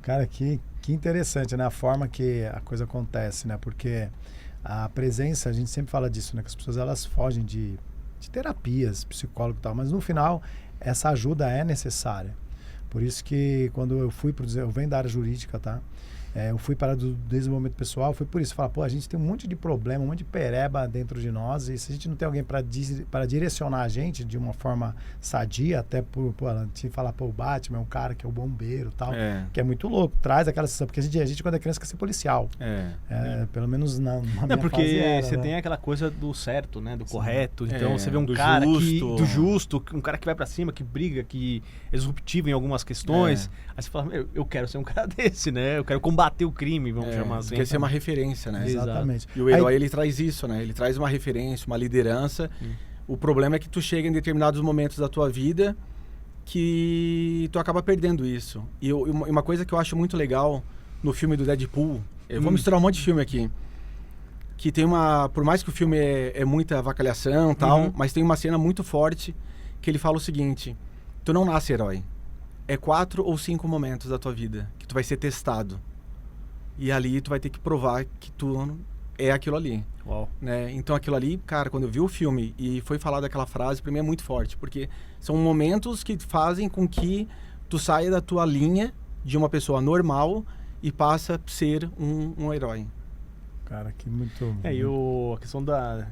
Cara, que interessante, né? A forma que a coisa acontece, né? Porque a presença, a gente sempre fala disso, né? Que as pessoas, elas fogem de terapias, psicólogo e tal, mas no final, essa ajuda é necessária. Por isso que quando eu fui, eu venho da área jurídica, tá? Eu fui para do desenvolvimento pessoal, foi por isso, falar, pô, a gente tem um monte de problema, um monte de pereba dentro de nós, e se a gente não tem alguém para direcionar a gente de uma forma sadia, até por te falar, pô, o Batman é um cara que é o bombeiro e tal, que é muito louco, traz aquela sensação, porque a gente quando é criança quer ser policial. Pelo menos na minha porque fase era, você né? tem aquela coisa do certo, né, do correto, É, então você vê um do cara justo. do justo, um cara que vai pra cima, que briga, que é disruptivo em algumas questões, aí você fala, eu quero ser um cara desse, né, eu quero combater o crime, vamos chamar assim. Quer ser uma referência, né? Exatamente. E o herói, ele traz isso, né? Ele traz uma referência, uma liderança. O problema é que tu chega em determinados momentos da tua vida que tu acaba perdendo isso. E uma coisa que eu acho muito legal no filme do Deadpool, eu vou misturar um monte de filme aqui, que tem por mais que o filme é muita avacalhação e tal, mas tem uma cena muito forte que ele fala o seguinte: tu não nasce herói. É 4 ou 5 momentos da tua vida que tu vai ser testado. E ali tu vai ter que provar que tu é aquilo ali. Uau. Né? Então aquilo ali, cara, quando eu vi o filme e foi falado aquela frase, pra mim é muito forte. Porque são momentos que fazem com que tu saia da tua linha de uma pessoa normal e passa a ser um herói. Cara, que muito... E a questão da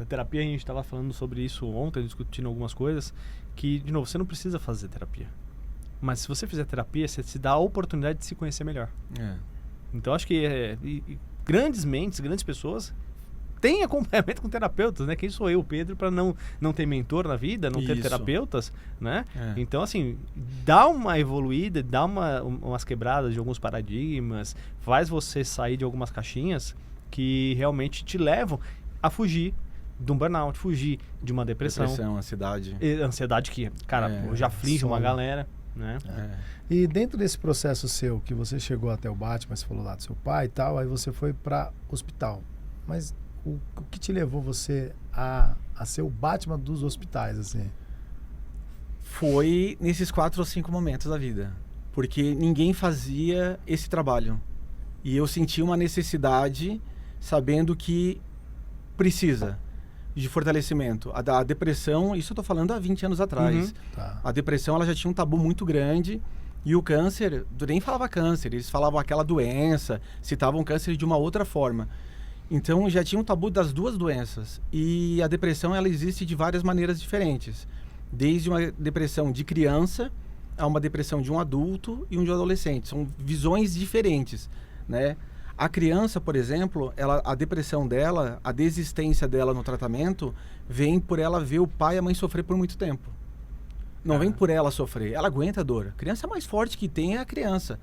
terapia, a gente estava falando sobre isso ontem, discutindo algumas coisas, que, de novo, você não precisa fazer terapia. Mas se você fizer terapia, você se dá a oportunidade de se conhecer melhor. Então, acho que grandes mentes, grandes pessoas têm acompanhamento com terapeutas, né? Quem sou eu, Pedro, para não ter mentor na vida, não ter terapeutas, né? Então, assim, dá uma evoluída, dá umas quebradas de alguns paradigmas, faz você sair de algumas caixinhas que realmente te levam a fugir de um burnout, fugir de uma depressão. Ansiedade. Ansiedade que, cara, já aflige uma galera, né? E dentro desse processo seu, que você chegou até o Batman, você falou lá do seu pai e tal, aí você foi para hospital. Mas o que te levou você a ser o Batman dos hospitais, assim? Foi nesses 4 ou 5 momentos da vida. Porque ninguém fazia esse trabalho. E eu senti uma necessidade, sabendo que precisa de fortalecimento. A depressão, isso eu tô falando há 20 anos atrás. A depressão, ela já tinha um tabu muito grande. E o câncer, nem falava câncer, eles falavam aquela doença, citavam câncer de uma outra forma. Então já tinha um tabu das duas doenças. E a depressão, ela existe de várias maneiras diferentes. Desde uma depressão de criança a uma depressão de um adulto e um de um adolescente. São visões diferentes, né? A criança, por exemplo, a depressão dela, a desistência dela no tratamento, vem por ela ver o pai e a mãe sofrer por muito tempo. Não vem por ela sofrer, ela aguenta a dor. A criança mais forte que tem é a criança.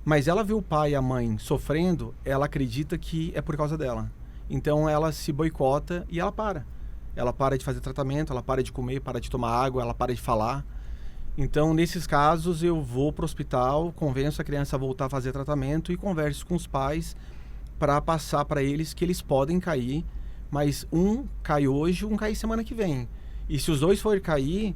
Mas ela vê o pai e a mãe sofrendo, ela acredita que é por causa dela. Então ela se boicota e ela para. Ela para de fazer tratamento, ela para de comer, para de tomar água, ela para de falar. Então, nesses casos, eu vou para o hospital, convenço a criança a voltar a fazer tratamento e converso com os pais para passar para eles que eles podem cair, mas um cai hoje, um cai semana que vem. E se os dois forem cair,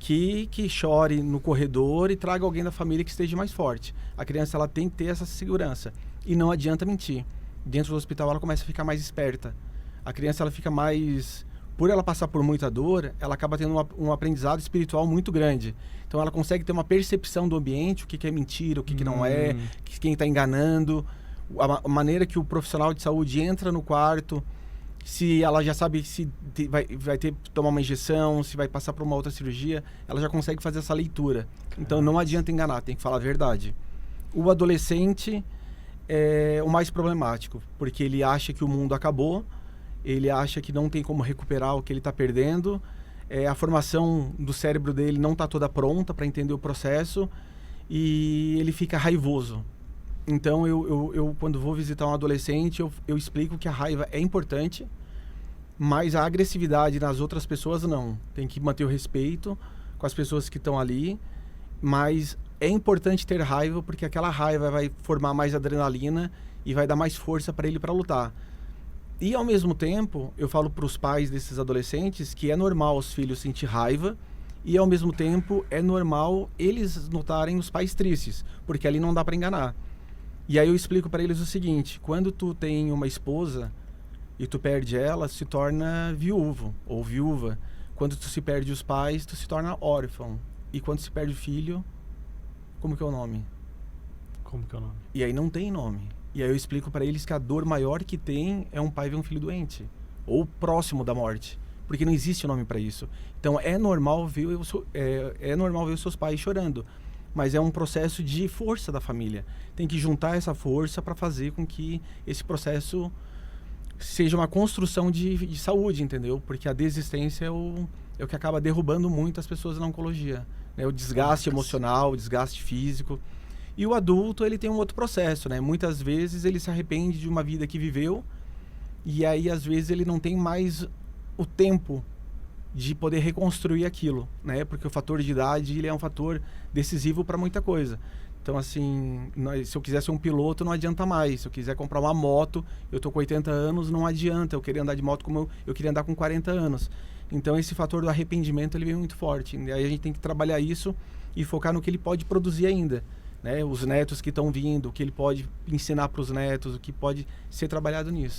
que chore no corredor e traga alguém da família que esteja mais forte. A criança, ela tem que ter essa segurança. E não adianta mentir. Dentro do hospital, ela começa a ficar mais esperta. A criança, ela fica mais... Por ela passar por muita dor, ela acaba tendo um aprendizado espiritual muito grande. Então, ela consegue ter uma percepção do ambiente, o que é mentira, o que não é, quem está enganando, a maneira que o profissional de saúde entra no quarto, se ela já sabe se vai ter que tomar uma injeção, se vai passar por uma outra cirurgia, ela já consegue fazer essa leitura. Então, não adianta enganar, tem que falar a verdade. O adolescente é o mais problemático, porque ele acha que o mundo acabou, ele acha que não tem como recuperar o que ele está perdendo, a formação do cérebro dele não está toda pronta para entender o processo e ele fica raivoso. Então, eu quando vou visitar um adolescente, eu explico que a raiva é importante, mas a agressividade nas outras pessoas não. Tem que manter o respeito com as pessoas que estão ali, mas é importante ter raiva porque aquela raiva vai formar mais adrenalina e vai dar mais força para ele para lutar. E, ao mesmo tempo, eu falo para os pais desses adolescentes que é normal os filhos sentir raiva E ao mesmo tempo é normal eles notarem os pais tristes, porque ali não dá para enganar. E aí eu explico para eles o seguinte: quando tu tem uma esposa e tu perde ela, se torna viúvo ou viúva. Quando tu se perde os pais, tu se torna órfão. E quando se perde o filho, como que é o nome? Como que é o nome? E aí não tem nome. E aí eu explico para eles que a dor maior que tem é um pai ver um filho doente ou próximo da morte, porque não existe nome para isso. Então é normal ver os seus pais chorando, mas é um processo de força da família. Tem que juntar essa força para fazer com que esse processo seja uma construção de saúde, entendeu? Porque a desistência é o que acaba derrubando muito as pessoas na oncologia, né? O desgaste emocional, o desgaste físico. E o adulto, ele tem um outro processo, né? Muitas vezes ele se arrepende de uma vida que viveu e aí, às vezes, ele não tem mais o tempo de poder reconstruir aquilo, né? Porque o fator de idade, ele é um fator decisivo para muita coisa. Então, assim, se eu quiser ser um piloto, não adianta mais. Se eu quiser comprar uma moto, eu tô com 80 anos, não adianta eu querer andar de moto como eu queria andar com 40 anos. Então, esse fator do arrependimento, ele vem muito forte. E aí a gente tem que trabalhar isso e focar no que ele pode produzir ainda, né? Os netos que estão vindo, o que ele pode ensinar para os netos, o que pode ser trabalhado nisso.